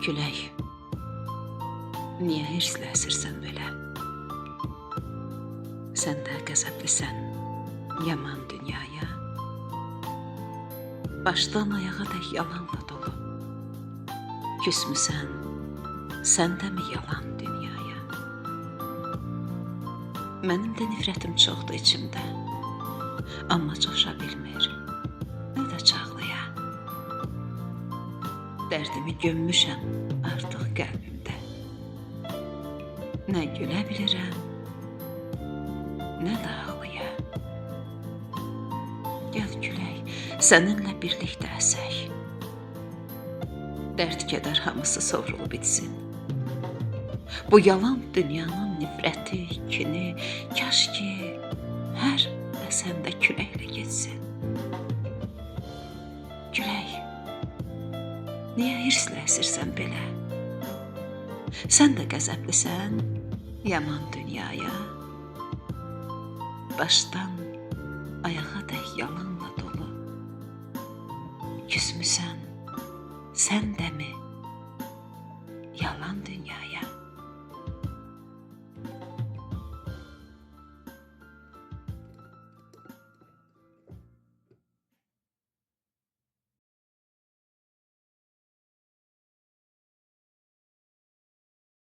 Külək, niyə hirslə əsirsən belə? Sən də qəzəblisən yaman dünyaya. Başdan ayağa dək yalanla dolu. Küsmüsən, sən də mi yalan dünyaya? Mənim də nifrətim çoxdur içimdə, amma coşa bilmir, nə də çağlaya. Dərdimi gömmüşəm artıq qəlbimdə. Nə gülə bilirəm, nə də ağlaya. Gəl külək, səninlə birlikdə əsək. Dərd kədər hamısı sovrulub bitsin. Bu yalan dünyanın nifrəti, kini, kaş ki hər əsəndə küləklə getsin. Külək, niyə hirslə əsirsən belə? Sən də qəzəblisən yaman dünyaya. Başdan ayağa dək yalanla dolu. Küsmüsən, sən də mi yalan dünyaya?